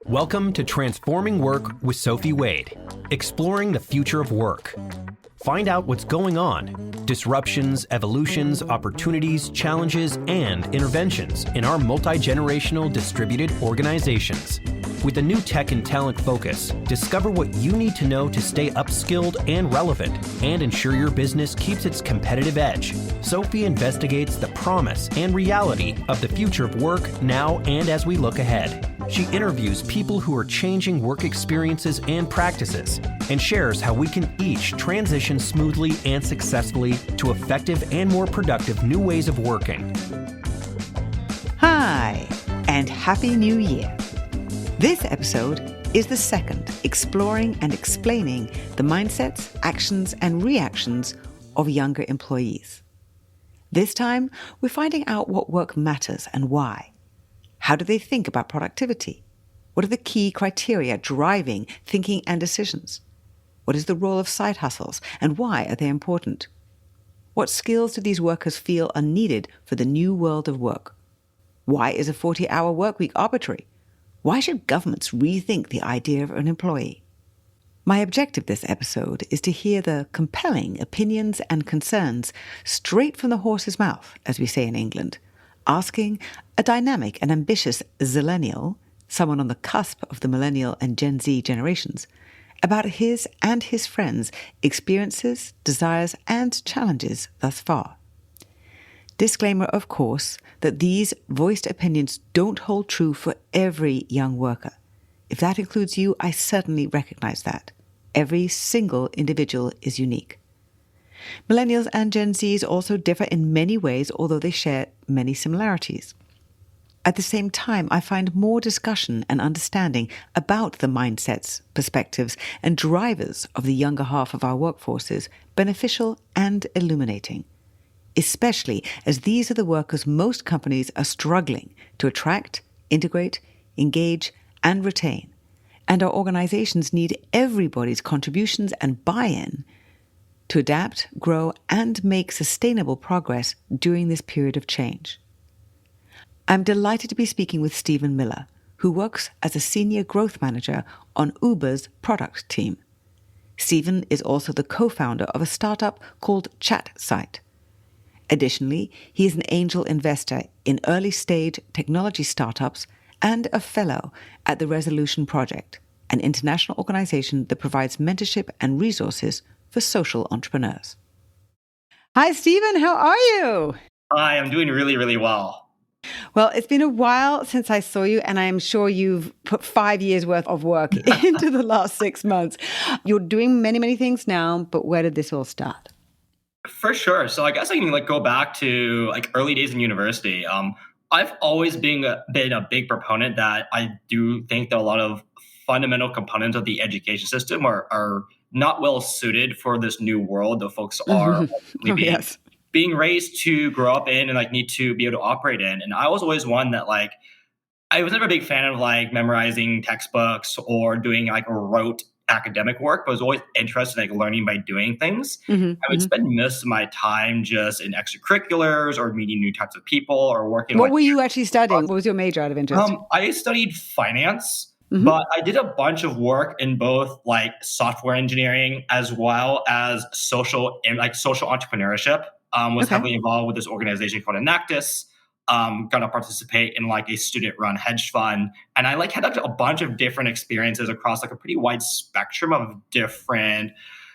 Welcome to Transforming Work with Sophie Wade, exploring the future of work. Find out what's going on, disruptions, evolutions, opportunities, challenges, and interventions in our multi-generational distributed organizations. With a new tech and talent focus, discover what you need to know to stay upskilled and relevant and ensure your business keeps its competitive edge. Sophie investigates the promise and reality of the future of work now and as we look ahead. She interviews people who are changing work experiences and practices and shares how we can each transition smoothly and successfully to effective and more productive new ways of working. Hi, and Happy New Year. This episode is the second, exploring and explaining the mindsets, actions, and reactions of younger employees. This time, we're finding out what work matters and why. How do they think about productivity? What are the key criteria driving thinking and decisions? What is the role of side hustles, and why are they important? What skills do these workers feel are needed for the new world of work? Why is a 40-hour workweek arbitrary? Why should governments rethink the idea of an employee? My objective this episode is to hear the compelling opinions and concerns straight from the horse's mouth, as we say in England, asking a dynamic and ambitious Zillennial, someone on the cusp of the Millennial and Gen Z generations, about his and his friends' experiences, desires, and challenges thus far. Disclaimer, of course, that these voiced opinions don't hold true for every young worker. If that includes you, I certainly recognize that. Every single individual is unique. Millennials and Gen Zs also differ in many ways, although they share many similarities. At the same time, I find more discussion and understanding about the mindsets, perspectives, and drivers of the younger half of our workforces beneficial and illuminating, especially as these are the workers most companies are struggling to attract, integrate, engage, and retain. And our organizations need everybody's contributions and buy-in to adapt, grow, and make sustainable progress during this period of change. I'm delighted to be speaking with Stephen Miller, who works as a senior growth manager on Uber's product team. Stephen is also the co-founder of a startup called ChatSight. Additionally, he is an angel investor in early-stage technology startups and a fellow at the Resolution Project, an international organization that provides mentorship and resources for social entrepreneurs. Hi, Stephen. How are you? Hi, I'm doing really, really well. Well, it's been a while since I saw you, and I am sure you've put 5 years worth of work into the last 6 months. You're doing many, many things now, but where did this all start? For sure. So I guess I can go back to early days in university. I've always been a big proponent that I do think that a lot of fundamental components of the education system are not well suited for this new world that folks are being raised to grow up in and need to be able to operate in. And I was always one that I was never a big fan of memorizing textbooks or doing rote academic work, but was always interested in learning by doing things. I would spend most of my time just in extracurriculars or meeting new types of people or working. What were you actually studying? What was your major out of interest? I studied finance. But I did a bunch of work in both software engineering as well as social entrepreneurship. Was heavily involved with this organization called Enactus. Got to participate in a student-run hedge fund, and I had a bunch of different experiences across a pretty wide spectrum of different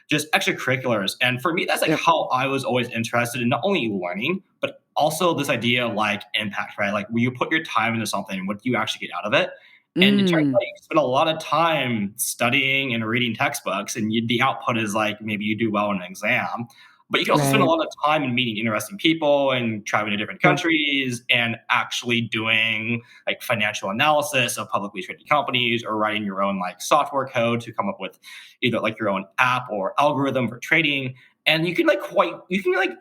just extracurriculars. And for me, that's how I was always interested in not only learning but also this idea of impact, right? When you put your time into something, what do you actually get out of it? And it turns out you spend a lot of time studying and reading textbooks, and the output is maybe you do well in an exam. But you can also spend a lot of time in meeting interesting people and traveling to different countries and actually doing financial analysis of publicly traded companies or writing your own software code to come up with either your own app or algorithm for trading. And you can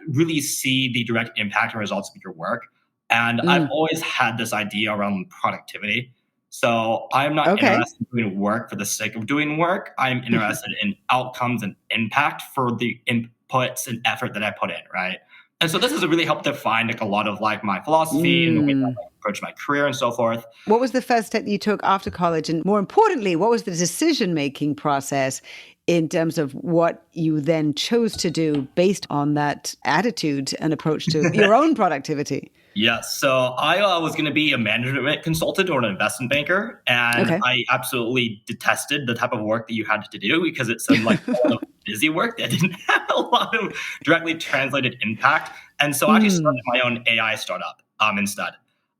really see the direct impact and results of your work. And I've always had this idea around productivity. So I'm not interested in doing work for the sake of doing work. I'm interested in outcomes and impact for the inputs and effort that I put in, right? And so this has really helped define like a lot of like my philosophy and the way that I approach my career and so forth. What was the first step you took after college? And more importantly, what was the decision-making process in terms of what you then chose to do based on that attitude and approach to your own productivity? Yes. So I was going to be a management consultant or an investment banker. And I absolutely detested the type of work that you had to do because it sounded like a lot of busy work that didn't have a lot of directly translated impact. And so I actually started my own AI startup instead.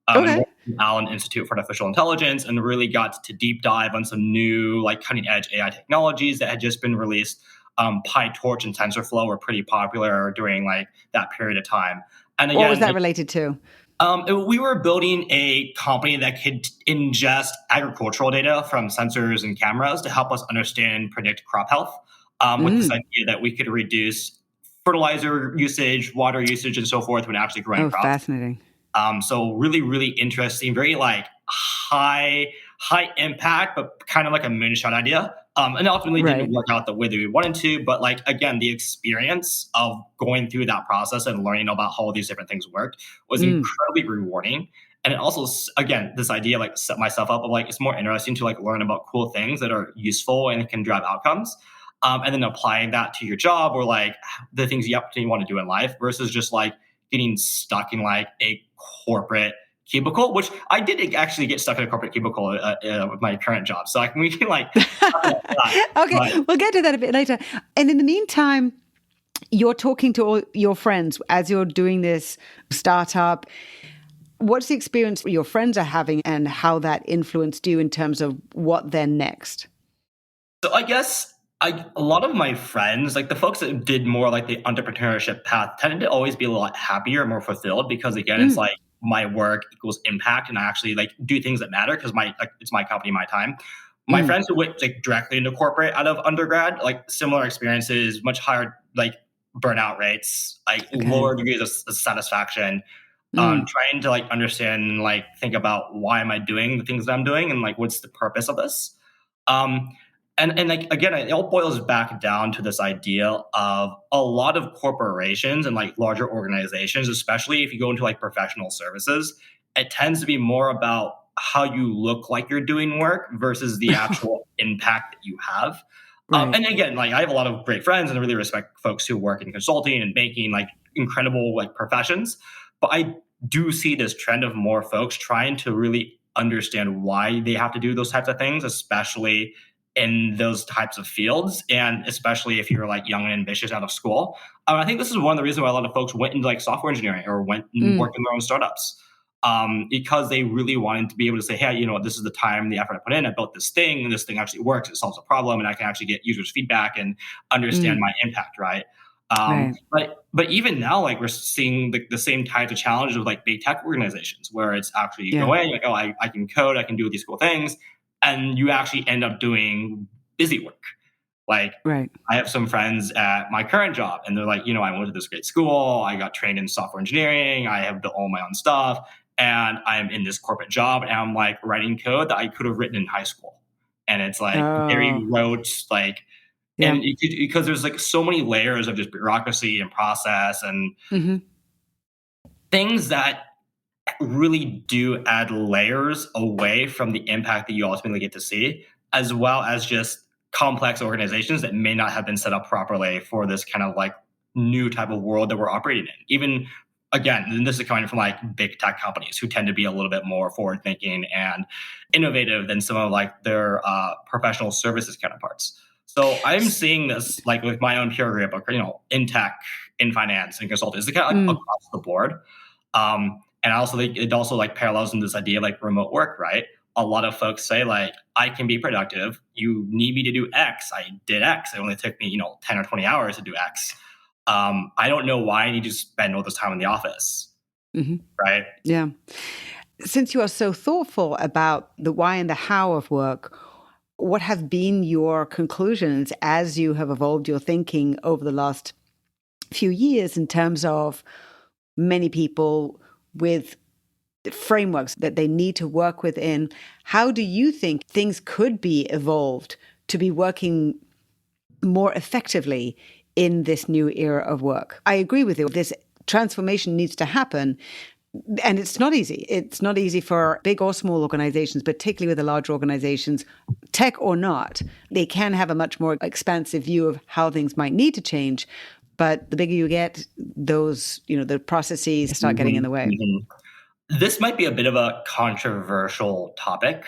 And Allen Institute for Artificial Intelligence, and really got to deep dive on some new like cutting edge AI technologies that had just been released. PyTorch and TensorFlow were pretty popular during like that period of time. And again, what was that related to? We were building a company that could ingest agricultural data from sensors and cameras to help us understand and predict crop health with this idea that we could reduce fertilizer usage, water usage, and so forth when actually growing crops. Fascinating. So really, really interesting, very like high impact, but kind of like a moonshot idea. And ultimately didn't work out the way that we wanted to. But like, again, the experience of going through that process and learning about how all these different things worked was incredibly rewarding. And it also, again, this idea like set myself up of like, it's more interesting to like learn about cool things that are useful and can drive outcomes. And then applying that to your job or like the things you want to do in life versus just like getting stuck in like a corporate cubicle, which I did actually get stuck in a corporate cubicle with my current job. So we can like okay, we'll get to that a bit later. And in the meantime, you're talking to all your friends as you're doing this startup. What's the experience your friends are having and how that influenced you in terms of what then next? So I guess a lot of my friends, like the folks that did more like the entrepreneurship path, tended to always be a lot happier, more fulfilled because again, it's like my work equals impact, and I actually like do things that matter because it's my company, my time. My friends who went like directly into corporate out of undergrad, like similar experiences, much higher like burnout rates, like lower degrees of satisfaction. Trying to like understand and like think about why am I doing the things that I'm doing and like what's the purpose of this. And like, again, it all boils back down to this idea of a lot of corporations and like larger organizations, especially if you go into like professional services, it tends to be more about how you look like you're doing work versus the actual impact that you have. And again, like I have a lot of great friends and I really respect folks who work in consulting and banking, like incredible like professions. But I do see this trend of more folks trying to really understand why they have to do those types of things, especially in those types of fields, and especially if you're like young and ambitious out of school. I think this is one of the reasons why a lot of folks went into like software engineering or went and worked in their own startups, because they really wanted to be able to say, hey, you know, this is the time, the effort I put in. I built this thing, and this thing actually works. It solves a problem, and I can actually get users' feedback and understand my impact, right? But even now, like we're seeing the same types of challenges with like big tech organizations, where it's actually you go in, like, oh, I can code, I can do these cool things. And you actually end up doing busy work. Like I have some friends at my current job and they're like, you know, I went to this great school. I got trained in software engineering. I have built all my own stuff. And I'm in this corporate job and I'm like writing code that I could have written in high school. And it's like very rote, like, and because there's like so many layers of just bureaucracy and process and things that really do add layers away from the impact that you ultimately get to see, as well as just complex organizations that may not have been set up properly for this kind of like new type of world that we're operating in. Even again, and this is coming from like big tech companies who tend to be a little bit more forward thinking and innovative than some of like their professional services counterparts. So I'm seeing this like with my own peer group, you know, in tech, in finance, and consulting. It's kind of like across the board. And also, it also like parallels in this idea of like remote work, right? A lot of folks say like, I can be productive. You need me to do X. I did X. It only took me, you know, 10 or 20 hours to do X. I don't know why I need to spend all this time in the office, right? Yeah. Since you are so thoughtful about the why and the how of work, what have been your conclusions as you have evolved your thinking over the last few years in terms of many people with frameworks that they need to work within? How do you think things could be evolved to be working more effectively in this new era of work? I agree with you. This transformation needs to happen. And it's not easy. It's not easy for big or small organizations, particularly with the larger organizations, tech or not. They can have a much more expansive view of how things might need to change. But the bigger you get, those, the processes start getting in the way. This might be a bit of a controversial topic,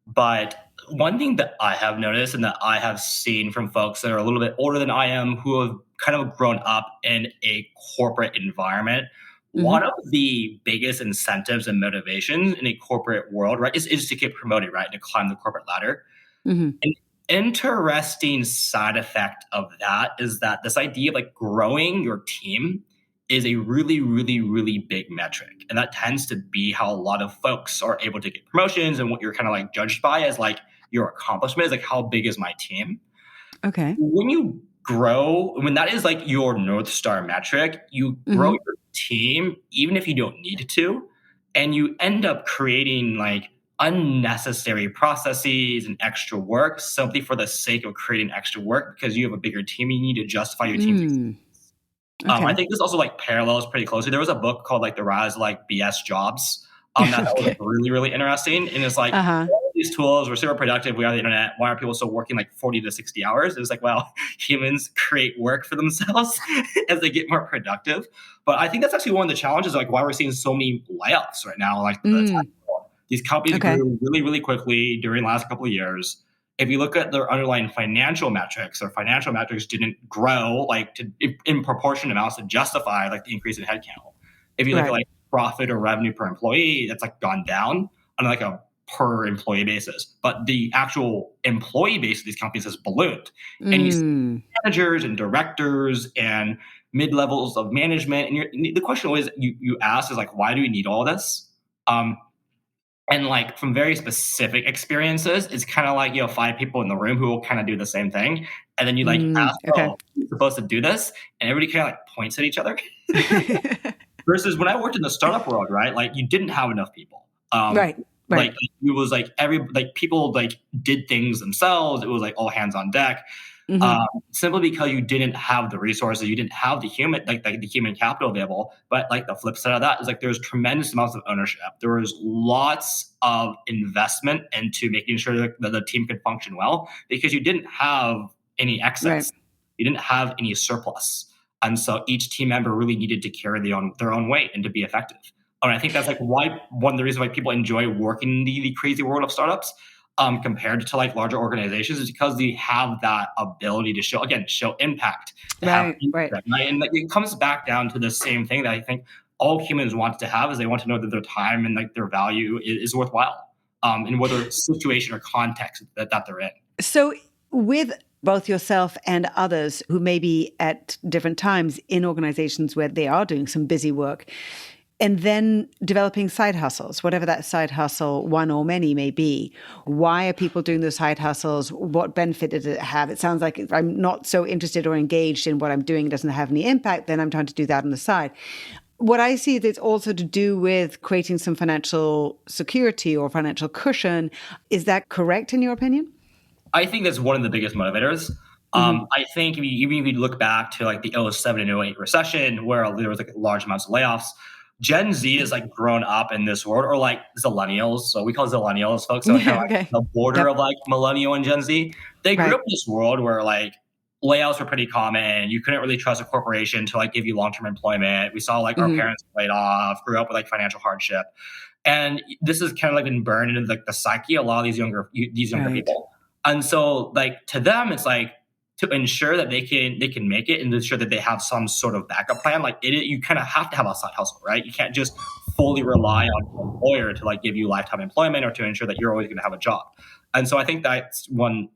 but one thing that I have noticed and that I have seen from folks that are a little bit older than I am, who have kind of grown up in a corporate environment, one of the biggest incentives and motivations in a corporate world, right, is to get promoted, right, to climb the corporate ladder. An interesting side effect of that is that this idea of like growing your team is a really, really, really big metric. And that tends to be how a lot of folks are able to get promotions, and what you're kind of like judged by as like your accomplishment is like, how big is my team? Okay. When you grow, when that is like your North Star metric, you grow your team, even if you don't need to, and you end up creating like unnecessary processes and extra work simply for the sake of creating extra work because you have a bigger team and you need to justify your team's existence. I think this also like parallels pretty closely. There was a book called like The Rise of like BS Jobs. That was like, really, really interesting. And it's like, all these tools, we're super productive. We are the internet. Why are people still working like 40 to 60 hours? It's like, well, humans create work for themselves as they get more productive. But I think that's actually one of the challenges, like why we're seeing so many layoffs right now. Like these companies grew really, really quickly during the last couple of years. If you look at their underlying financial metrics, their financial metrics didn't grow like in proportion amounts to justify like the increase in headcount. If you look at like profit or revenue per employee, that's like gone down on like a per employee basis. But the actual employee base of these companies has ballooned. And you see managers and directors and mid-levels of management. And the question always you ask is like, why do we need all this? And like from very specific experiences, it's kind of like, 5 people in the room who will kind of do the same thing. And then you like ask, you're supposed to do this? And everybody kind of like points at each other. Versus when I worked in the startup world, right? Like you didn't have enough people. Right. Like it was like people like did things themselves. It was like all hands on deck. Simply because you didn't have the resources, you didn't have the human, like the human capital available. But like the flip side of that is like there's tremendous amounts of ownership. There was lots of investment into making sure that the team could function well because you didn't have any excess, you didn't have any surplus, and so each team member really needed to carry their own weight and to be effective. And I think that's like why one of the reasons why people enjoy working in the crazy world of startups. Compared to like larger organizations is because they have that ability to show impact. Right. And like, it comes back down to the same thing that I think all humans want to have is they want to know that their time and like their value is worthwhile in whether situation or context that they're in. So with both yourself and others who may be at different times in organizations where they are doing some busy work, and then developing side hustles, whatever that side hustle, one or many may be. Why are people doing those side hustles? What benefit did it have? It sounds like if I'm not so interested or engaged in what I'm doing, it doesn't have any impact, then I'm trying to do that on the side. What I see is it's also to do with creating some financial security or financial cushion. Is that correct in your opinion? I think that's one of the biggest motivators. I think even if you look back to like the 2007 and 2008 recession where there was like large amounts of layoffs, Gen Z is like grown up in this world, or like Zillennials. So we call Zillennials folks. So kind of like the border of like Millennial and Gen Z. They grew up in this world where like layoffs were pretty common. You couldn't really trust a corporation to like give you long-term employment. We saw like our parents laid off, grew up with like financial hardship. And this is kind of like been burned into like the psyche of a lot of these younger people. And so like to them, it's like, to ensure that they can make it and ensure that they have some sort of backup plan, like you kind of have to have a side hustle, right? You can't just fully rely on an employer to like give you lifetime employment or to ensure that you're always going to have a job. And so I think that's one,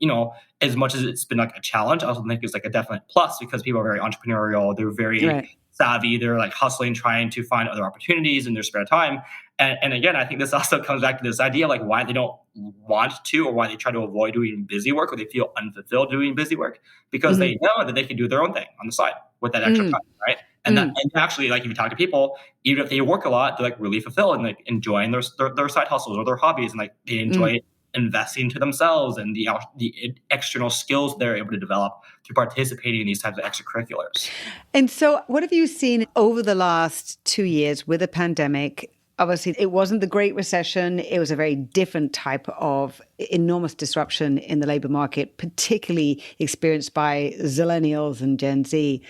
as much as it's been like a challenge, I also think it's like a definite plus because people are very entrepreneurial. They're very savvy. They're like hustling, trying to find other opportunities in their spare time. And again, I think this also comes back to this idea, like why they don't want to or why they try to avoid doing busy work or they feel unfulfilled doing busy work because they know that they can do their own thing on the side with that extra time, right? And and actually, like if you talk to people, even if they work a lot, they're like really fulfilled and like enjoying their side hustles or their hobbies and like they enjoy it investing into themselves and the external skills they're able to develop through participating in these types of extracurriculars. And so what have you seen over the last 2 years with the pandemic? Obviously, it wasn't the Great Recession. It was a very different type of enormous disruption in the labor market, particularly experienced by Zillennials and Gen Z.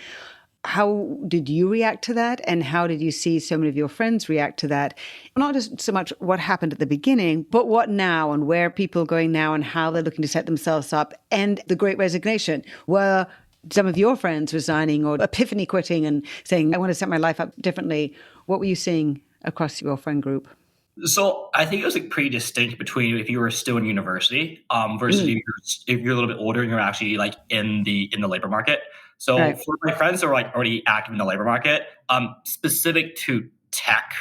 How did you react to that? And how did you see so many of your friends react to that? Not just so much what happened at the beginning, but what now and where people are going now and how they're looking to set themselves up. And the Great Resignation, were some of your friends resigning or epiphany quitting and saying, I want to set my life up differently. What were you seeing across your friend group? So I think it was like pretty distinct between if you were still in university versus if you're a little bit older and you're actually like in the labor market. So for my friends who are like already active in the labor market, specific to tech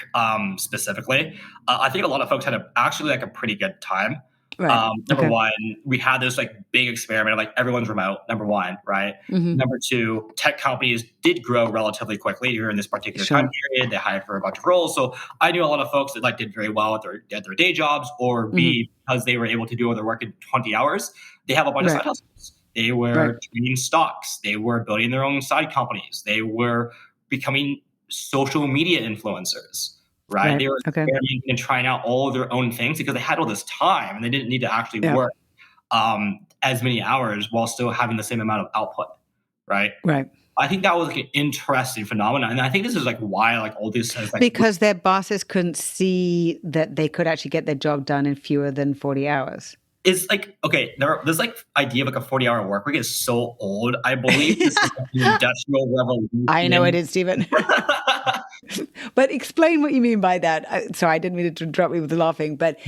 specifically, I think a lot of folks had actually like a pretty good time. Number one, we had this like big experiment of like everyone's remote, number one, right? Number two, tech companies did grow relatively quickly during this particular time period. They hired for a bunch of roles. So I knew a lot of folks that like did very well at their day jobs, or B, because they were able to do all their work in 20 hours, they have a bunch of side hustles. They were trading stocks. They were building their own side companies. They were becoming social media influencers. Right. They were experimenting and trying out all of their own things because they had all this time and they didn't need to actually work as many hours while still having the same amount of output. Right. I think that was like an interesting phenomenon. And I think this is like why like all this has like, because their bosses couldn't see that they could actually get their job done in fewer than 40 hours. It's like, okay, this like idea of like a 40-hour work week is so old. I believe this is like the Industrial Revolution. I know it is, Stephen. But explain what you mean by that. Sorry, I didn't mean to interrupt you with laughing, but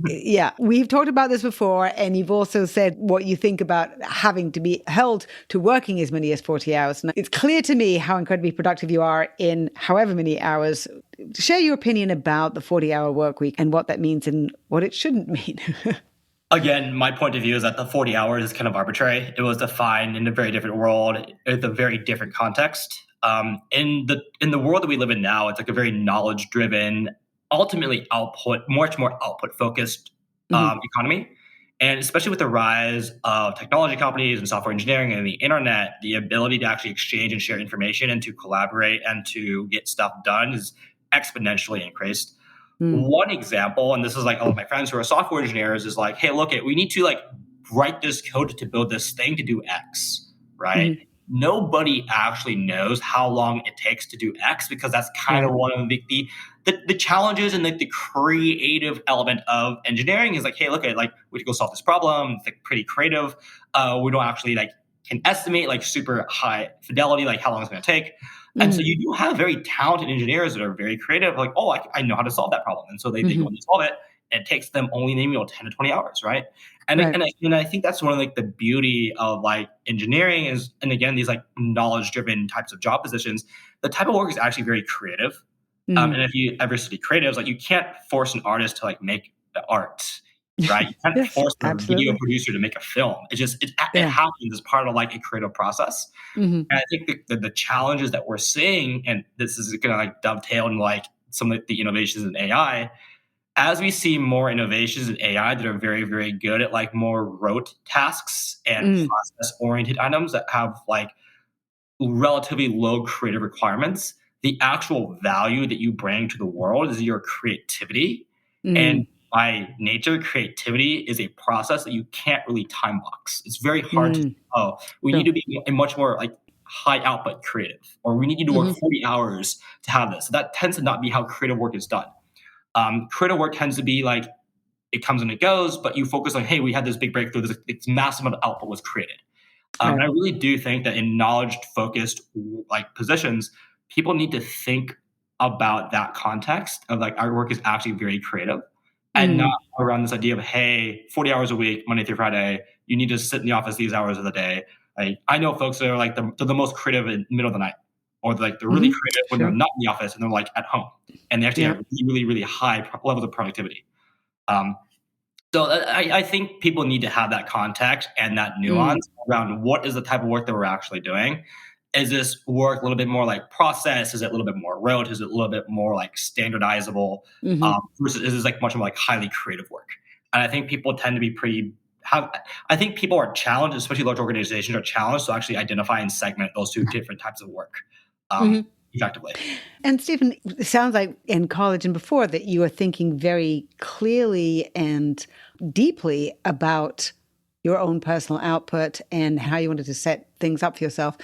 yeah, we've talked about this before, and you've also said what you think about having to be held to working as many as 40 hours. And it's clear to me how incredibly productive you are in however many hours. Share your opinion about the 40-hour work week and what that means and what it shouldn't mean. Again, my point of view is that the 40 hours is kind of arbitrary. It was defined in a very different world, with a very different context. In the world that we live in now, it's like a very knowledge-driven, ultimately much more output-focused economy. And especially with the rise of technology companies and software engineering and the internet, the ability to actually exchange and share information and to collaborate and to get stuff done is exponentially increased. One example, and this is like all of my friends who are software engineers, is like, hey, look, we need to like write this code to build this thing to do X, right? Nobody actually knows how long it takes to do X because that's kind of one of the challenges and like the creative element of engineering is like, hey, look, like we can go solve this problem. It's like pretty creative. We don't actually like can estimate like super high fidelity, like how long it's going to take. And so you do have very talented engineers that are very creative, like, oh, I know how to solve that problem. And so they go and solve it, and it takes them only maybe 10 to 20 hours, right? And I think that's one of like the beauty of like engineering is, and again, these like knowledge-driven types of job positions, the type of work is actually very creative. And if you ever study creatives, like you can't force an artist to like make the art, right? You can't force a video producer to make a film. It happens as part of like a creative process. And I think the challenges that we're seeing, and this is going to like dovetail in like some of the innovations in AI, as we see more innovations in AI that are very, very good at like more rote tasks and process-oriented items that have like relatively low creative requirements, the actual value that you bring to the world is your creativity. And by nature, creativity is a process that you can't really time box. It's very hard to we need to be a much more like high output creative, or we need you to work 40 hours to have this. So that tends to not be how creative work is done. Creative work tends to be like, it comes and it goes, but you focus on, hey, we had this big breakthrough, this massive amount of output was created. And I really do think that in knowledge-focused like positions, people need to think about that context of like our work is actually very creative. And not around this idea of, hey, 40 hours a week, Monday through Friday, you need to sit in the office these hours of the day. Like, I know folks that are like they're the most creative in the middle of the night, or like they're really creative when they're not in the office and they're like at home, and they actually have really, really high levels of productivity. So I think people need to have that context and that nuance around what is the type of work that we're actually doing. Is this work a little bit more like process? Is it a little bit more rote? Is it a little bit more like standardizable? Versus is this like much more like highly creative work? And I think people tend to be I think people are challenged, especially large organizations are challenged to actually identify and segment those two different types of work effectively. And Stephen, it sounds like in college and before that you are thinking very clearly and deeply about your own personal output and how you wanted to set things up for yourself.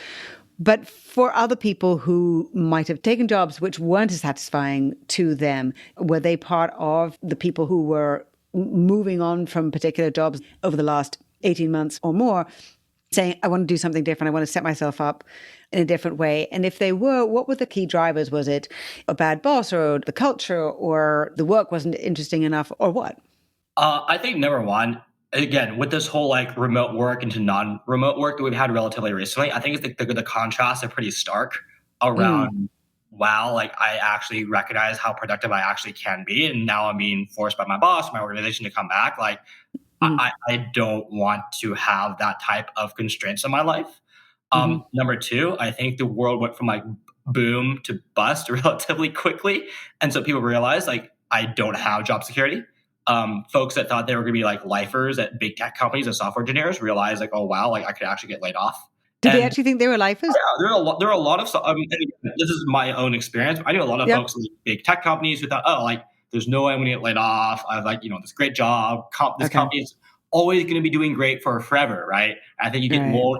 But for other people who might have taken jobs which weren't as satisfying to them, were they part of the people who were moving on from particular jobs over the last 18 months or more, saying, I want to do something different, I want to set myself up in a different way? And if they were, what were the key drivers? Was it a bad boss or the culture or the work wasn't interesting enough or what? I think number one, again, with this whole like remote work into non-remote work that we've had relatively recently, I think it's the contrasts are pretty stark around, wow, like I actually recognize how productive I actually can be. And now I'm being forced by my boss, my organization to come back. Like I don't want to have that type of constraints in my life. Number two, I think the world went from like boom to bust relatively quickly. And so people realized like, I don't have job security. Folks that thought they were going to be like lifers at big tech companies as software engineers realized like, oh, wow, like I could actually get laid off. Did they actually think they were lifers? Yeah, there are a lot of, this is my own experience. I knew a lot of folks in big tech companies who thought, oh, like there's no way I'm going to get laid off. I have like, this great job. This company is always going to be doing great for forever, right? I think you get lulled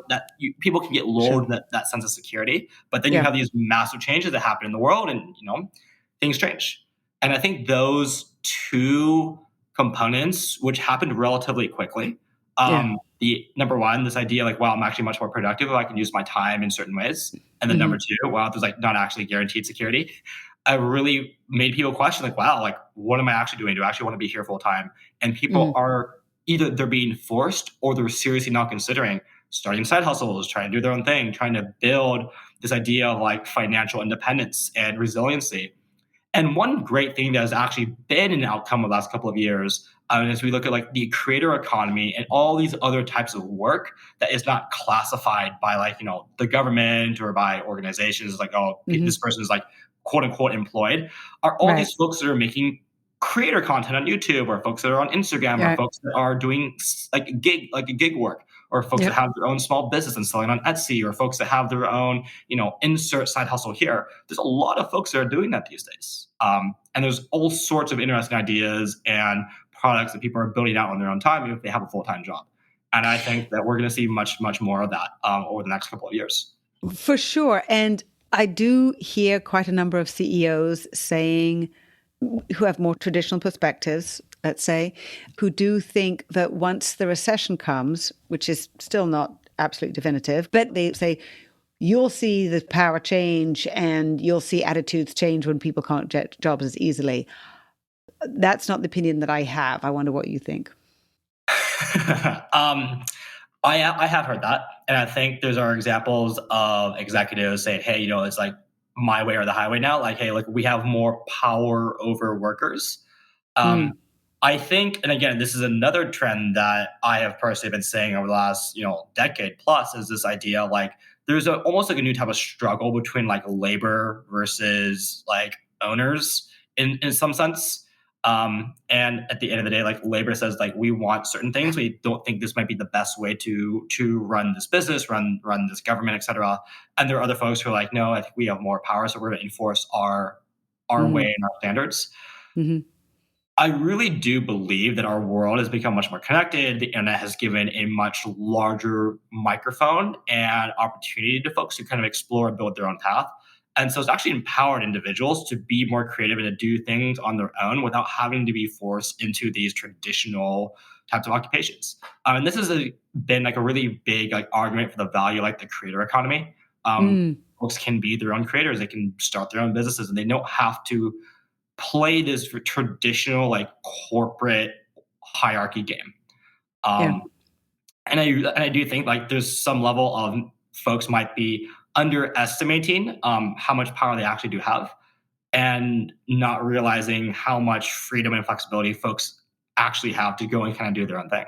people can get lulled in that sense of security, but then you have these massive changes that happen in the world and, things change. And I think those two components, which happened relatively quickly, the number one, this idea like, wow, I'm actually much more productive if I can use my time in certain ways. And then number two, wow, there's like not actually guaranteed security. I really made people question like, wow, like what am I actually doing? Do I actually want to be here full time? And people are either they're being forced or they're seriously not considering starting side hustles, trying to do their own thing, trying to build this idea of like financial independence and resiliency. And one great thing that has actually been an outcome of the last couple of years, as we look at like the creator economy and all these other types of work that is not classified by like, the government or by organizations like, oh, this person is like quote unquote employed, are all these folks that are making creator content on YouTube or folks that are on Instagram or folks that are doing like gig work or folks that have their own small business and selling on Etsy or folks that have their own, insert side hustle here. There's a lot of folks that are doing that these days. And there's all sorts of interesting ideas and products that people are building out on their own time if they have a full-time job. And I think that we're going to see much, much more of that over the next couple of years. For sure. And I do hear quite a number of CEOs saying, who have more traditional perspectives, let's say, who do think that once the recession comes, which is still not absolutely definitive, but they say, you'll see the power change and you'll see attitudes change when people can't get jobs as easily. That's not the opinion that I have. I wonder what you think. I have heard that. And I think there's are examples of executives saying, hey, it's like my way or the highway now. Like, hey, like we have more power over workers. I think, and again, this is another trend that I have personally been saying over the last, decade plus, is this idea like there's almost like a new type of struggle between like labor versus like owners in some sense. And at the end of the day, like labor says like we want certain things. We don't think this might be the best way to run this business, run this government, et cetera. And there are other folks who are like, no, I think we have more power, so we're going to enforce our way and our standards. I really do believe that our world has become much more connected. The internet has given a much larger microphone and opportunity to folks to kind of explore and build their own path. And so it's actually empowered individuals to be more creative and to do things on their own without having to be forced into these traditional types of occupations. And this has been like a really big like argument for the value, like the creator economy. Folks can be their own creators. They can start their own businesses and they don't have to play this traditional like corporate hierarchy game. And I do think like there's some level of folks might be underestimating how much power they actually do have and not realizing how much freedom and flexibility folks actually have to go and kind of do their own thing.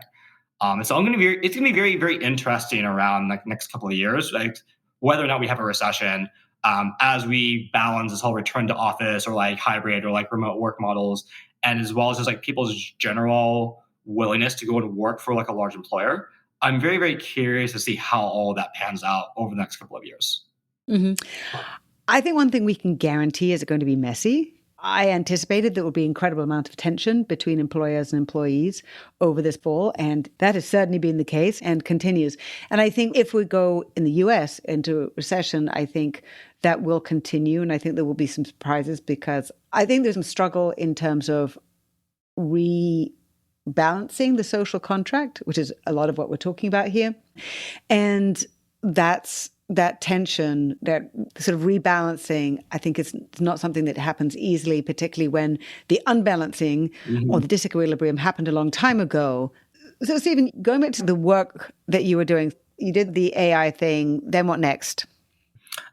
And so it's going to be very, very interesting around like next couple of years, like whether or not we have a recession, as we balance this whole return to office or like hybrid or like remote work models, and as well as just like people's general willingness to go and work for like a large employer. I'm very, very curious to see how all that pans out over the next couple of years. Mm-hmm. I think one thing we can guarantee is it's going to be messy. I anticipated there would be an incredible amount of tension between employers and employees over this fall, and that has certainly been the case and continues. And I think if we go in the US into recession, I think that will continue, and I think there will be some surprises because I think there's some struggle in terms of rebalancing the social contract, which is a lot of what we're talking about here. And that tension, that sort of rebalancing, I think it's not something that happens easily, particularly when the unbalancing or the disequilibrium happened a long time ago. So Stephen, going back to the work that you were doing, you did the AI thing, then what next?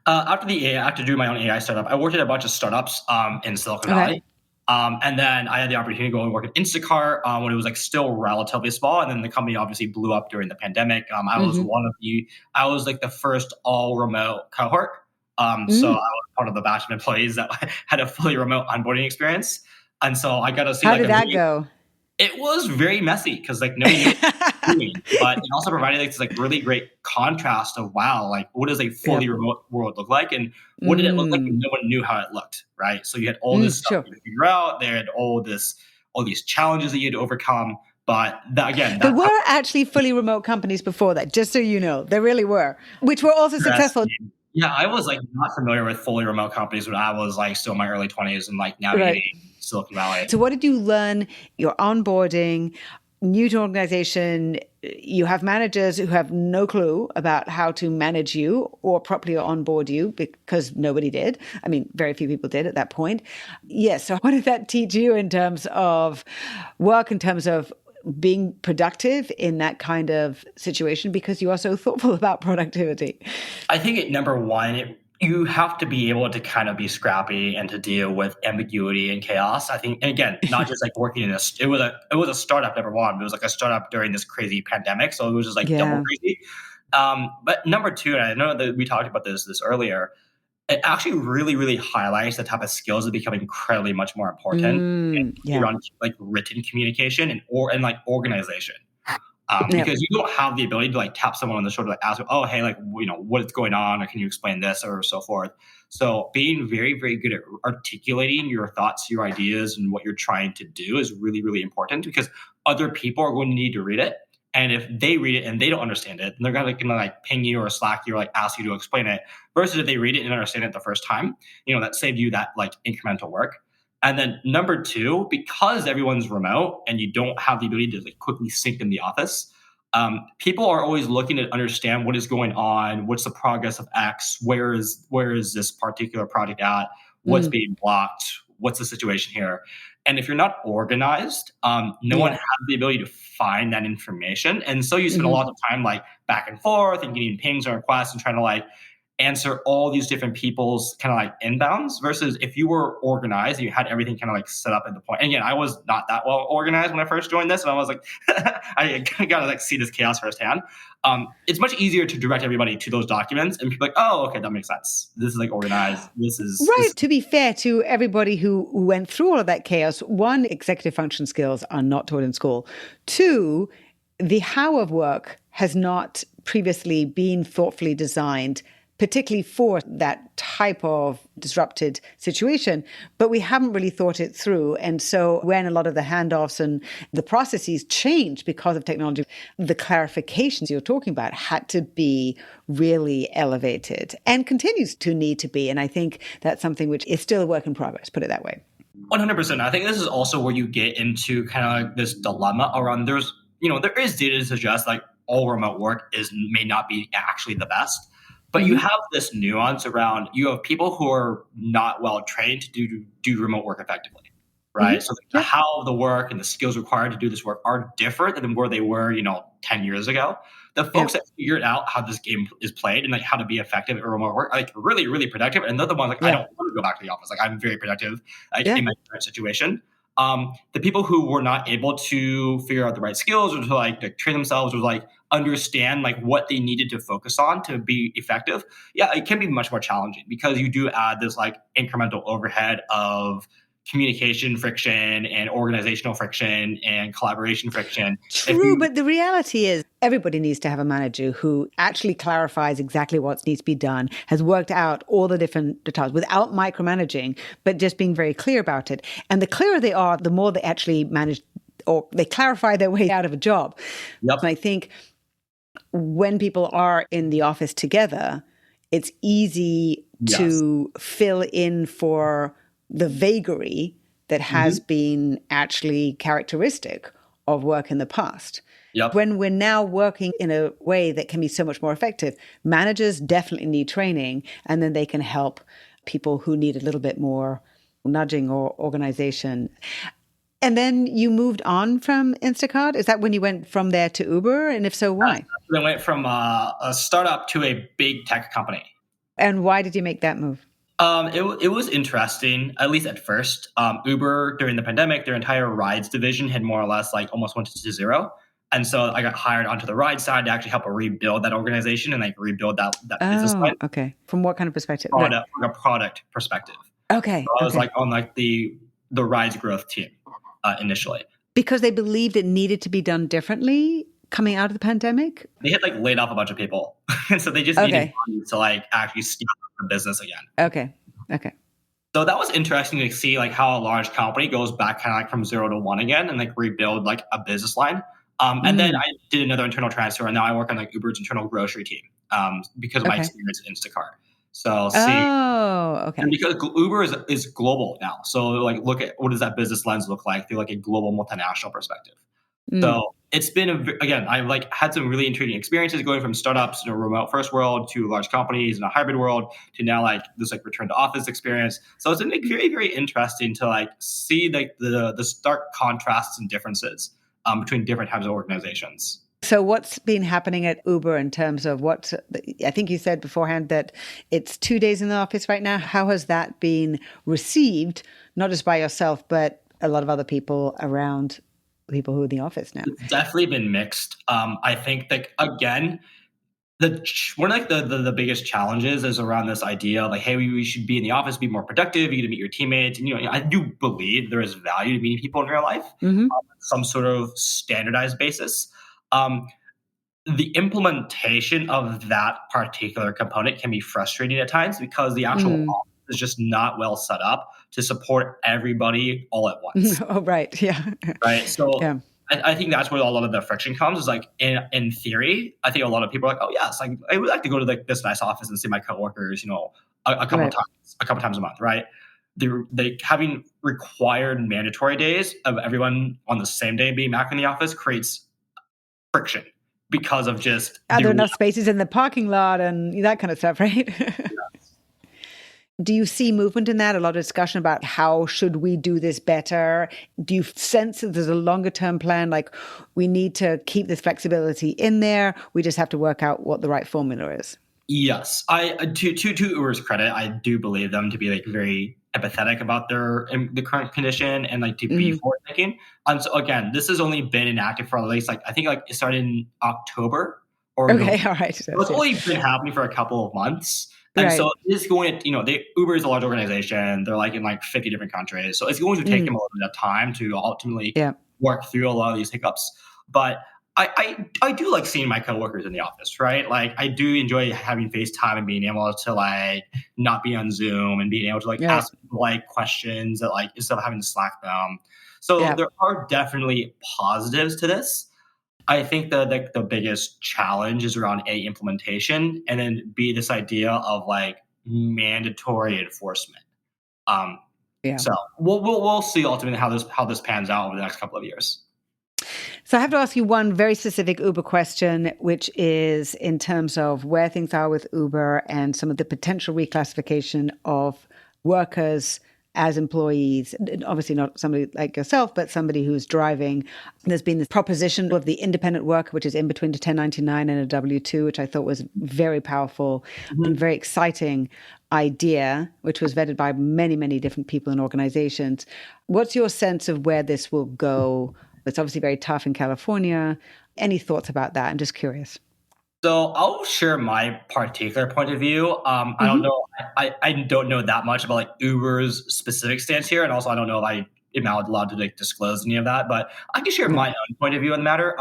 After the AI, after doing my own AI startup, I worked at a bunch of startups in Silicon Valley. And then I had the opportunity to go and work at Instacart when it was like still relatively small. And then the company obviously blew up during the pandemic. I was like the first all remote cohort. So I was part of the batch of employees that had a fully remote onboarding experience. And so I got to see How did that go? It was very messy because like nobody knew what was doing, but it also provided like this like really great contrast of wow, like what does a fully remote world look like, and what did it look like when no one knew how it looked, right? So you had all this stuff to figure out. There had all these challenges that you had to overcome. But there were actually fully remote companies before that, just so you know, there really were, which were also successful. Yeah, I was like not familiar with fully remote companies when I was like still in my early 20s and like navigating Silicon Valley. So what did you learn? Your onboarding, new to organization, you have managers who have no clue about how to manage you or properly onboard you because nobody did. I mean, very few people did at that point. Yes. So what did that teach you in terms of work, in terms of being productive in that kind of situation, because you are so thoughtful about productivity? I think number one, you have to be able to kind of be scrappy and to deal with ambiguity and chaos. I think, and again, not just like working in it was a startup, number one. It was like a startup during this crazy pandemic. So it was just like double crazy. But number two, and I know that we talked about this in it actually really, really highlights the type of skills that become incredibly much more important around like written communication and like organization. Because you don't have the ability to like tap someone on the shoulder, like ask, oh, hey, like, you know, what's going on? Or can you explain this or so forth? So being very, very good at articulating your thoughts, your ideas, and what you're trying to do is really, really important because other people are going to need to read it. And if they read it and they don't understand it, they're gonna like ping you or Slack you or like ask you to explain it. Versus if they read it and understand it the first time, you know, that saved you that like incremental work. And then number two, because everyone's remote and you don't have the ability to like quickly sync in the office, people are always looking to understand what is going on, what's the progress of X, where is this particular project at, what's being blocked, what's the situation here. And if you're not organized, no one has the ability to find that information. And so you spend a lot of time like back and forth and getting pings or requests and trying to like answer all these different people's kind of like inbounds versus if you were organized, you had everything kind of like set up at the point. And again, I was not that well organized when I first joined this. And I was like, I got to like see this chaos firsthand. It's much easier to direct everybody to those documents and people are like, oh, okay, that makes sense. This is like organized. This is right. To be fair to everybody who went through all of that chaos, one, executive function skills are not taught in school. Two, the how of work has not previously been thoughtfully designed, particularly for that type of disrupted situation, but we haven't really thought it through. And so when a lot of the handoffs and the processes changed because of technology, the clarifications you're talking about had to be really elevated and continues to need to be. And I think that's something which is still a work in progress, put it that way. 100%. I think this is also where you get into kind of like this dilemma around there is data to suggest like all remote work may not be actually the best. But you have this nuance around, you have people who are not well trained to do remote work effectively, right? So the how of the work and the skills required to do this work are different than where they were, 10 years ago. The folks that figured out how this game is played and like how to be effective at remote work are like really, really productive. And they're the ones like, I don't want to go back to the office. Like I'm very productive in my current situation. The people who were not able to figure out the right skills or to like train themselves or like understand like what they needed to focus on to be effective, it can be much more challenging because you do add this like incremental overhead of communication friction and organizational friction and collaboration friction. True, but the reality is everybody needs to have a manager who actually clarifies exactly what needs to be done, has worked out all the different details without micromanaging, but just being very clear about it. And the clearer they are, the more they actually manage or they clarify their way out of a job. Yep. And I think when people are in the office together, it's easy to fill in for the vagary that has been actually characteristic of work in the past. Yep. When we're now working in a way that can be so much more effective, managers definitely need training, and then they can help people who need a little bit more nudging or organization. And then you moved on from Instacart? Is that when you went from there to Uber? And if so, why? I went from a startup to a big tech company. And why did you make that move? It was interesting, at least at first. Uber, during the pandemic, their entire rides division had more or less like almost went to zero. And so I got hired onto the ride side to actually help rebuild that organization and like rebuild that business line. Okay. From what kind of perspective? From a product perspective. Okay. So I was like on like the rides growth team initially. Because they believed it needed to be done differently coming out of the pandemic? They had like laid off a bunch of people. And so they just needed money to like actually scale up the business again. Okay. So that was interesting to see like how a large company goes back kind of like from 0 to 1 again and like rebuild like a business line. And then I did another internal transfer, and now I work on like Uber's internal grocery team because of my experience at Instacart. So and because Uber is global now, so like look at what does that business lens look like through like a global multinational perspective. So it's been again, I like had some really intriguing experiences going from startups in a remote first world to large companies in a hybrid world to now like this like return to office experience. So it's been like very, very interesting to like see like the stark contrasts and differences between different types of organizations. So what's been happening at Uber in terms of what, I think you said beforehand that it's 2 days in the office right now. How has that been received, not just by yourself, but a lot of other people around people who are in the office now? It's definitely been mixed. I think that, again, one of like the biggest challenges is around this idea of like, hey, we should be in the office, be more productive, you get to meet your teammates. And, I do believe there is value to meeting people in real life, some sort of standardized basis. The implementation of that particular component can be frustrating at times because the actual office is just not well set up to support everybody all at once. Oh, right. Yeah. Right. So I think that's where a lot of the friction comes is like in theory, I think a lot of people are like, oh yes, like I would like to go to like this nice office and see my coworkers, a couple times a month. Right. They having required mandatory days of everyone on the same day being back in the office creates friction because of just are there enough spaces in the parking lot and that kind of stuff, right? Do you see movement in that? A lot of discussion about how should we do this better? Do you sense that there's a longer term plan? Like we need to keep this flexibility in there. We just have to work out what the right formula is. Yes. To Uber's credit, I do believe them to be like very empathetic about the current condition and like to be forward thinking. So again, this has only been enacted for at least like, I think like it started in October or all right. So it's only been happening for a couple of months. And so it's going to, Uber is a large organization. They're like in like 50 different countries. So it's going to take them a little bit of time to ultimately work through a lot of these hiccups. But I do like seeing my coworkers in the office, right? Like I do enjoy having FaceTime and being able to like not be on Zoom and being able to like ask like questions that like instead of having to Slack them. So there are definitely positives to this. I think the biggest challenge is around implementation, and then this idea of like mandatory enforcement. So we'll see ultimately how this pans out over the next couple of years. So I have to ask you one very specific Uber question, which is in terms of where things are with Uber and some of the potential reclassification of workers as employees, obviously not somebody like yourself, but somebody who's driving. There's been this proposition of the independent worker, which is in between a 1099 and a W-2, which I thought was very powerful and very exciting idea, which was vetted by many, many different people and organizations. What's your sense of where this will go? It's obviously very tough in California. Any thoughts about that? I'm just curious. So I'll share my particular point of view. I don't know. I don't know that much about like Uber's specific stance here, and also I don't know if I am allowed to like disclose any of that. But I can share my own point of view on the matter.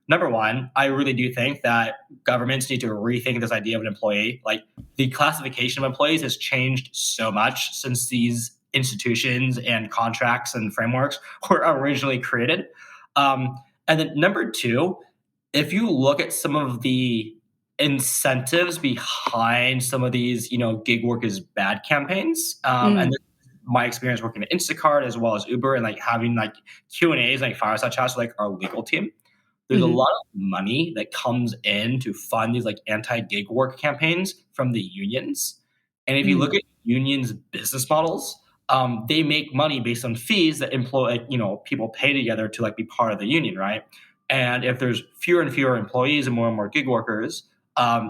Number one, I really do think that governments need to rethink this idea of an employee. Like the classification of employees has changed so much since these institutions and contracts and frameworks were originally created. And then number two, if you look at some of the incentives behind some of these, gig work is bad campaigns, and this is my experience working at Instacart as well as Uber, and like having like Q&As, like fireside chats, with, like our legal team. There's a lot of money that comes in to fund these like anti-gig work campaigns from the unions. And if you look at unions' business models, they make money based on fees that people pay together to like be part of the union, right? And if there's fewer and fewer employees and more gig workers,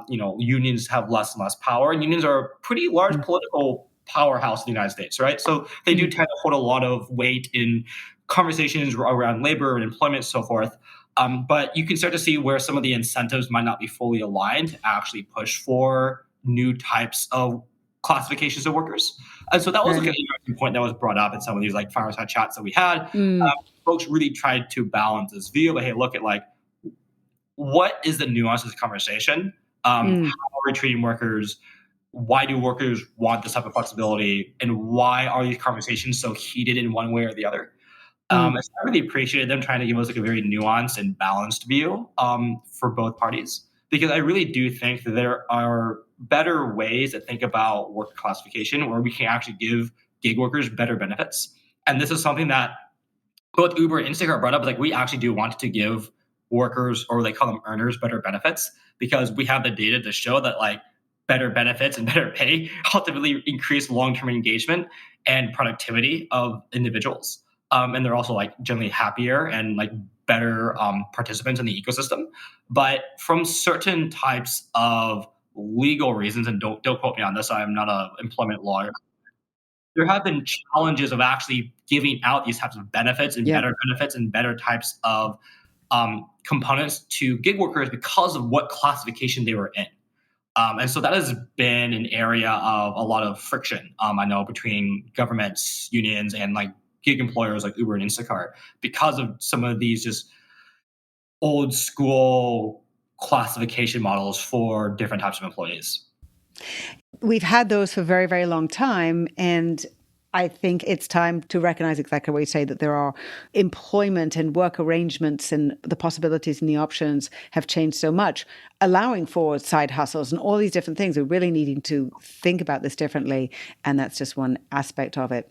unions have less and less power. And unions are a pretty large political powerhouse in the United States, right? So they do tend to hold a lot of weight in conversations around labor and employment and so forth. But you can start to see where some of the incentives might not be fully aligned to actually push for new types of classifications of workers. And so that was like an interesting point that was brought up in some of these like fireside chats that we had. Folks really tried to balance this view, but hey, look at like, what is the nuance of this conversation? How are we treating workers? Why do workers want this type of flexibility? And why are these conversations so heated in one way or the other? So I really appreciated them trying to give us like a very nuanced and balanced view for both parties, because I really do think that there are better ways to think about work classification where we can actually give gig workers better benefits. And this is something that both Uber and Instacart brought up. Like, we actually do want to give workers, or they call them earners, better benefits, because we have the data to show that like better benefits and better pay ultimately increase long-term engagement and productivity of individuals. And they're also like generally happier and like better participants in the ecosystem. But from certain types of legal reasons, and don't quote me on this, I am not an employment lawyer, there have been challenges of actually giving out these types of benefits and better benefits and better types of components to gig workers because of what classification they were in. And so that has been an area of a lot of friction, I know, between governments, unions, and like gig employers like Uber and Instacart, because of some of these just old school classification models for different types of employees. We've had those for a very, very long time. And I think it's time to recognize exactly what you say, that there are employment and work arrangements, and the possibilities and the options have changed so much, allowing for side hustles and all these different things. We're really needing to think about this differently. And that's just one aspect of it.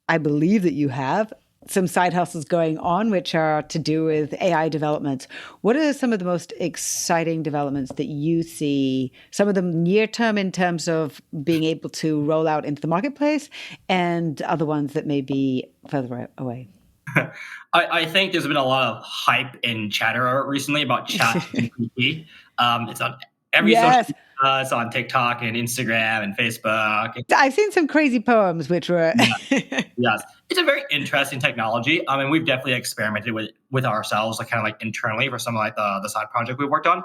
I believe that you have some side hustles going on, which are to do with AI development. What are some of the most exciting developments that you see, some of them near term in terms of being able to roll out into the marketplace, and other ones that may be further away? I think there's been a lot of hype and chatter recently about ChatGPT. It's on every social media. It's on TikTok and Instagram and Facebook. I've seen some crazy poems, which were... Yes. It's a very interesting technology. I mean, we've definitely experimented with ourselves, like kind of like internally for some of like the side project we've worked on.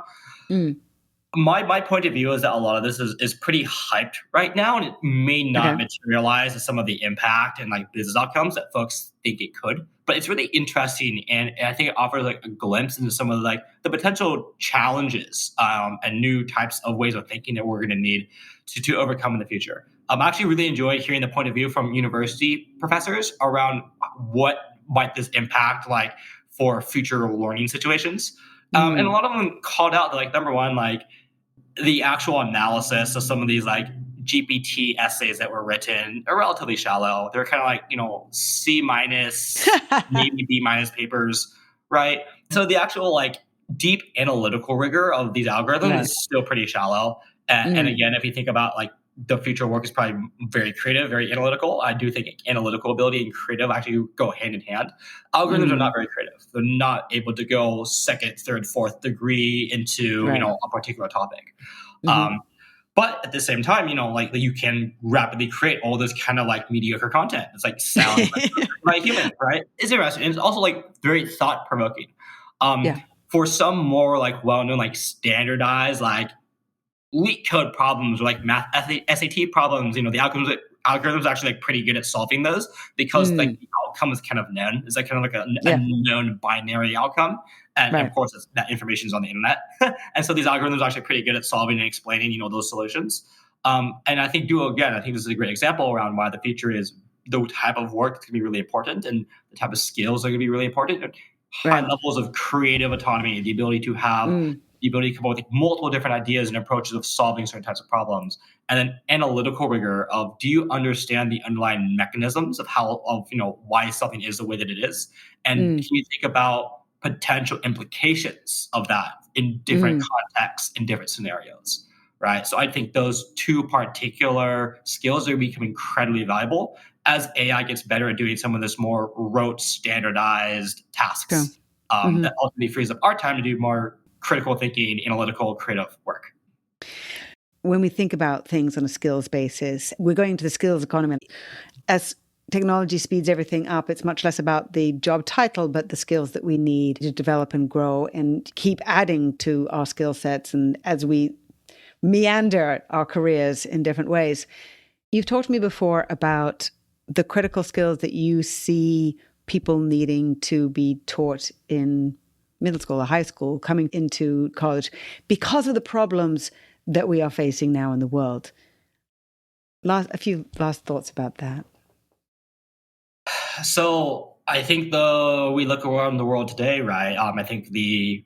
My point of view is that a lot of this is pretty hyped right now, and it may not materialize as some of the impact and like business outcomes that folks think it could. But it's really interesting, and I think it offers like a glimpse into some of like the potential challenges and new types of ways of thinking that we're going to need to overcome in the future. I actually really enjoyed hearing the point of view from university professors around what might this impact like for future learning situations. And a lot of them called out that, like, number one, like the actual analysis of some of these like GPT essays that were written are relatively shallow. They're kind of like, C-, maybe B- papers, right? So the actual like deep analytical rigor of these algorithms is still pretty shallow. And again, if you think about like the future work is probably very creative, very analytical. I do think analytical ability and creative actually go hand in hand. Algorithms are not very creative. They're not able to go second, third, fourth degree into a particular topic. But at the same time, like you can rapidly create all this kind of like mediocre content. It's like sound by human, right? It's interesting. And it's also like very thought provoking. for some more like well-known, like standardized, like leak code problems or like math SAT problems, the algorithms are actually like pretty good at solving those because like the outcome is kind of known. It's like kind of like a known binary outcome. And of course, that information is on the internet. And so these algorithms are actually pretty good at solving and explaining, those solutions. And I think I think this is a great example around why the future is the type of work that's going to be really important and the type of skills that are going to be really important. And high levels of creative autonomy, the ability to have the ability to come up with multiple different ideas and approaches of solving certain types of problems. And then analytical rigor of, do you understand the underlying mechanisms of why something is the way that it is? And can you think about potential implications of that in different contexts, in different scenarios, right? So I think those two particular skills are becoming incredibly valuable as AI gets better at doing some of this more rote, standardized tasks that ultimately frees up our time to do more critical thinking, analytical, creative work. When we think about things on a skills basis, we're going to the skills economy. As technology speeds everything up, it's much less about the job title, but the skills that we need to develop and grow and keep adding to our skill sets. And as we meander our careers in different ways, you've talked to me before about the critical skills that you see people needing to be taught in middle school or high school, coming into college, because of the problems that we are facing now in the world. A few last thoughts about that. So I think we look around the world today, right? I think the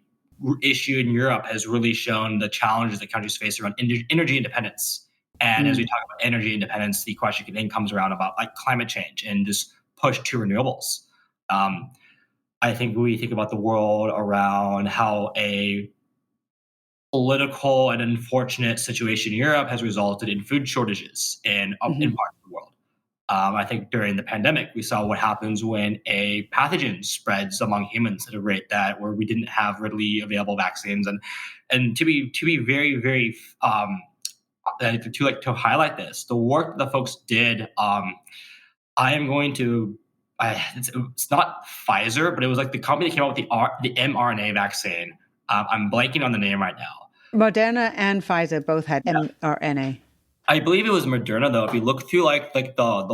issue in Europe has really shown the challenges that countries face around energy independence. And as we talk about energy independence, the question then comes around about like climate change and this push to renewables. I think we think about the world around how a political and unfortunate situation in Europe has resulted in food shortages in parts of the world. I think during the pandemic, we saw what happens when a pathogen spreads among humans at a rate where we didn't have readily available vaccines. And to be very, very to highlight this, the work that the folks did, it's not Pfizer, but it was like the company that came up with the mRNA vaccine. I'm blanking on the name right now. Moderna and Pfizer both had mRNA. I believe it was Moderna, though. If you look through it's like the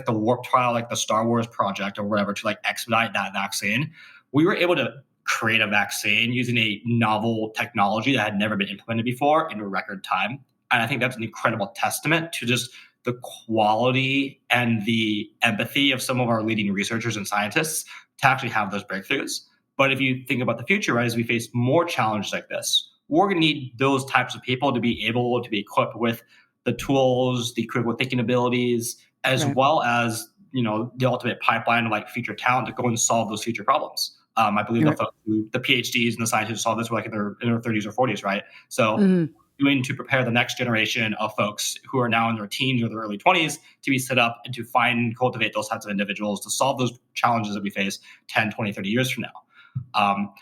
warp trial, like the Star Wars project or whatever, to like expedite that vaccine, we were able to create a vaccine using a novel technology that had never been implemented before in a record time. And I think that's an incredible testament to just the quality and the empathy of some of our leading researchers and scientists to actually have those breakthroughs. But if you think about the future, right, as we face more challenges like this, we're going to need those types of people to be able to be equipped with the tools, the critical thinking abilities, as well as, the ultimate pipeline of like future talent to go and solve those future problems. I believe the PhDs and the scientists who solve this were like in their 30s or 40s, right? So doing to prepare the next generation of folks who are now in their teens or their early 20s to be set up and to find and cultivate those types of individuals to solve those challenges that we face 10, 20, 30 years from now.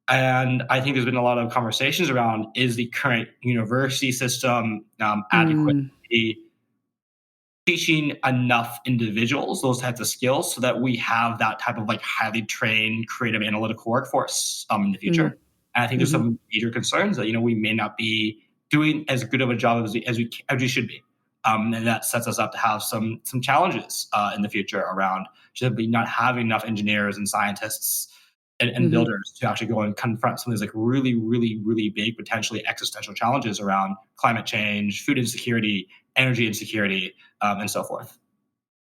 And I think there's been a lot of conversations around, is the current university system adequately teaching enough individuals those types of skills so that we have that type of like highly trained, creative, analytical workforce in the future? And I think there's some major concerns that, we may not be doing as good of a job as we should be. And that sets us up to have some challenges in the future around simply not having enough engineers and scientists and builders to actually go and confront some of these like really, really, really big, potentially existential challenges around climate change, food insecurity, energy insecurity, and so forth.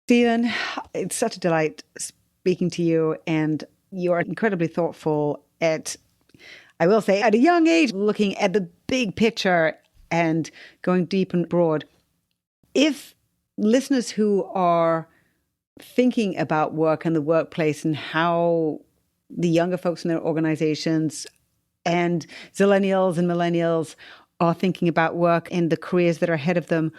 Stephen, it's such a delight speaking to you, and you are incredibly thoughtful I will say, at a young age, looking at the big picture and going deep and broad. If listeners who are thinking about work and the workplace and how the younger folks in their organizations and Zillennials and Millennials are thinking about work and the careers that are ahead of them,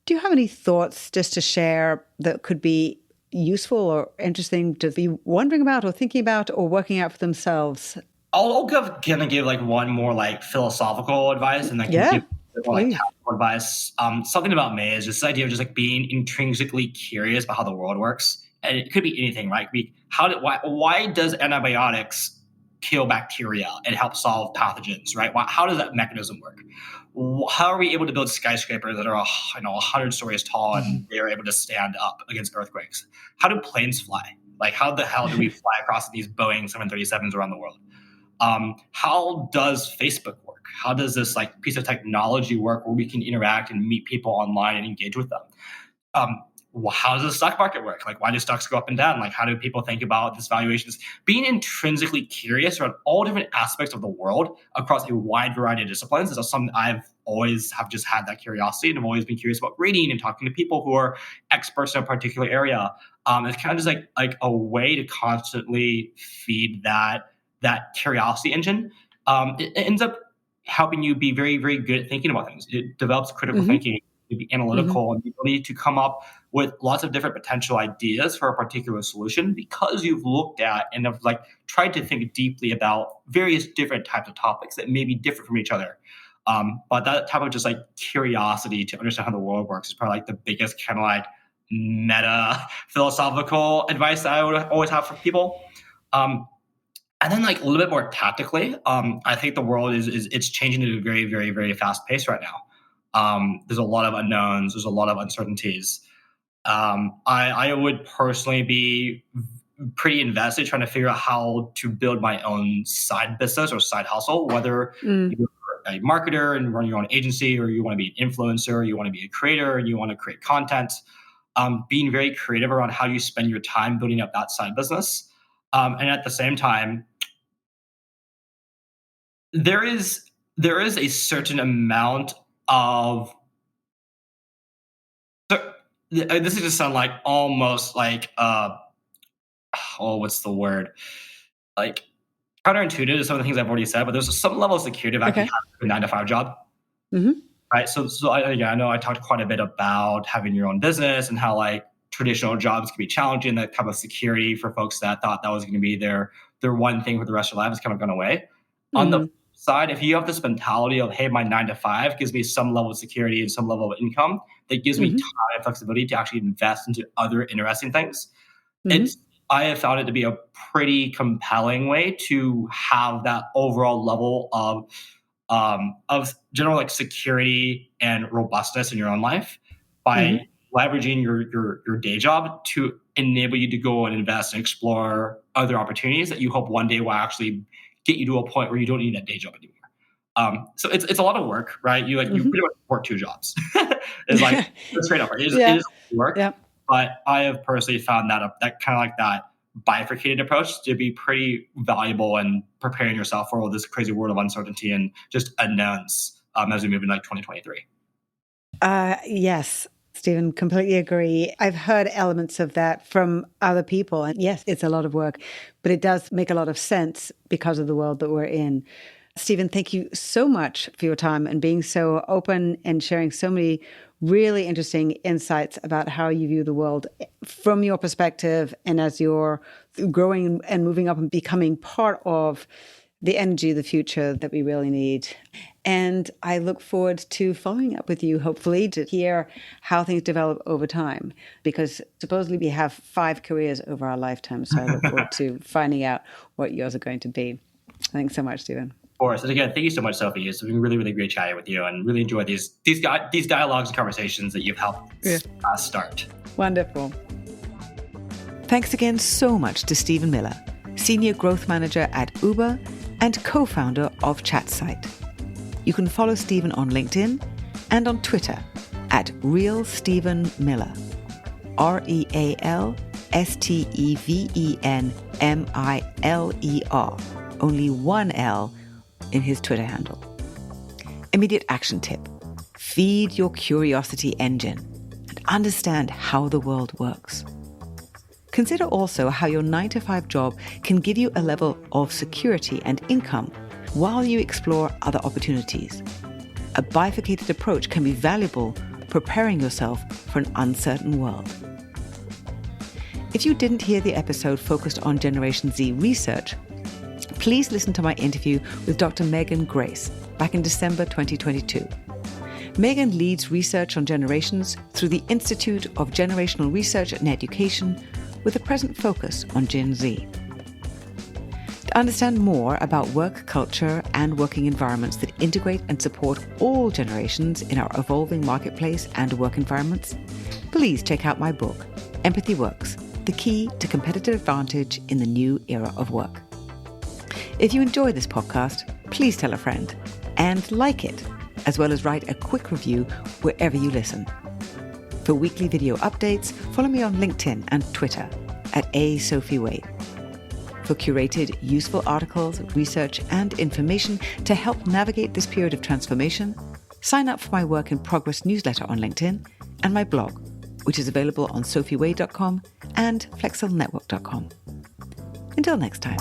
do you have any thoughts just to share that could be useful or interesting to be wondering about or thinking about or working out for themselves? I'll give like one more like philosophical advice, and then give more like tactical advice. Something about me is just this idea of just like being intrinsically curious about how the world works, and it could be anything, right? It could be why does antibiotics kill bacteria and help solve pathogens, right? How does that mechanism work? How are we able to build skyscrapers that are 100 stories tall and they're able to stand up against earthquakes? How do planes fly? Like, how the hell do we fly across these Boeing 737s around the world? How does Facebook work? How does this like piece of technology work where we can interact and meet people online and engage with them? How does the stock market work? Like, why do stocks go up and down? Like, how do people think about these valuations? Being intrinsically curious about all different aspects of the world across a wide variety of disciplines is something I've always have just had that curiosity, and I've always been curious about reading and talking to people who are experts in a particular area. It's kind of just like a way to constantly feed that curiosity engine. It ends up helping you be very, very good at thinking about things. It develops critical thinking, to be analytical, and the ability to come up with lots of different potential ideas for a particular solution because you've looked at and have like tried to think deeply about various different types of topics that may be different from each other. But that type of just like curiosity to understand how the world works is probably like the biggest kind of like meta philosophical advice that I would always have for people. And then like a little bit more tactically, I think the world it's changing at a very, very, very fast pace right now. There's a lot of unknowns. There's a lot of uncertainties. I would personally be pretty invested trying to figure out how to build my own side business or side hustle, whether you're a marketer and run your own agency, or you want to be an influencer, you want to be a creator, and you want to create content. Being very creative around how you spend your time building up that side business. And at the same time, there is a certain amount of this is just sound like almost like what's the word? Like counterintuitive to some of the things I've already said, but there's some level of security of actually having a 9-to-5 job. Right. So I know I talked quite a bit about having your own business and how like traditional jobs can be challenging. That type of security for folks that thought that was going to be their one thing for the rest of their life has kind of gone away. On the side, if you have this mentality of, hey, my 9-to-5 gives me some level of security and some level of income that gives me time and flexibility to actually invest into other interesting things, I have found it to be a pretty compelling way to have that overall level of general like security and robustness in your own life by leveraging your day job to enable you to go and invest and explore other opportunities that you hope one day will actually get you to a point where you don't need that day job anymore. So it's a lot of work, right? You pretty much work 2 jobs. It's like straight up. It is work. Yeah. But I have personally found that kind of like that bifurcated approach to be pretty valuable in preparing yourself for all this crazy world of uncertainty and just unknowns as we move into like 2023. Yes, Stephen, completely agree. I've heard elements of that from other people. And yes, it's a lot of work, but it does make a lot of sense because of the world that we're in. Stephen, thank you so much for your time and being so open and sharing so many really interesting insights about how you view the world from your perspective and as you're growing and moving up and becoming part of the energy of the future that we really need. And I look forward to following up with you, hopefully, to hear how things develop over time, because supposedly we have 5 careers over our lifetime. So I look forward to finding out what yours are going to be. Thanks so much, Stephen. Of course. And again, thank you so much, Sophie. It's been really, really great chatting with you and really enjoy these dialogues and conversations that you've helped start. Wonderful. Thanks again so much to Stephen Miller, Senior Growth Manager at Uber and co-founder of ChatSight. You can follow Stephen on LinkedIn and on Twitter at RealStephenMiller, RealStephenMiler, only one L in his Twitter handle. Immediate action tip: feed your curiosity engine and understand how the world works. Consider also how your 9-to-5 job can give you a level of security and income while you explore other opportunities. A bifurcated approach can be valuable preparing yourself for an uncertain world. If you didn't hear the episode focused on Generation Z research, please listen to my interview with Dr. Megan Grace back in December 2022. Megan leads research on generations through the Institute of Generational Research and Education with a present focus on Gen Z. To understand more about work culture and working environments that integrate and support all generations in our evolving marketplace and work environments, please check out my book, Empathy Works: The Key to Competitive Advantage in the New Era of Work. If you enjoy this podcast, please tell a friend and like it, as well as write a quick review wherever you listen. For weekly video updates, follow me on LinkedIn and Twitter at @SophieWade. For curated, useful articles, research, and information to help navigate this period of transformation, sign up for my Work in Progress newsletter on LinkedIn and my blog, which is available on sophiewade.com and flexelnetwork.com. Until next time.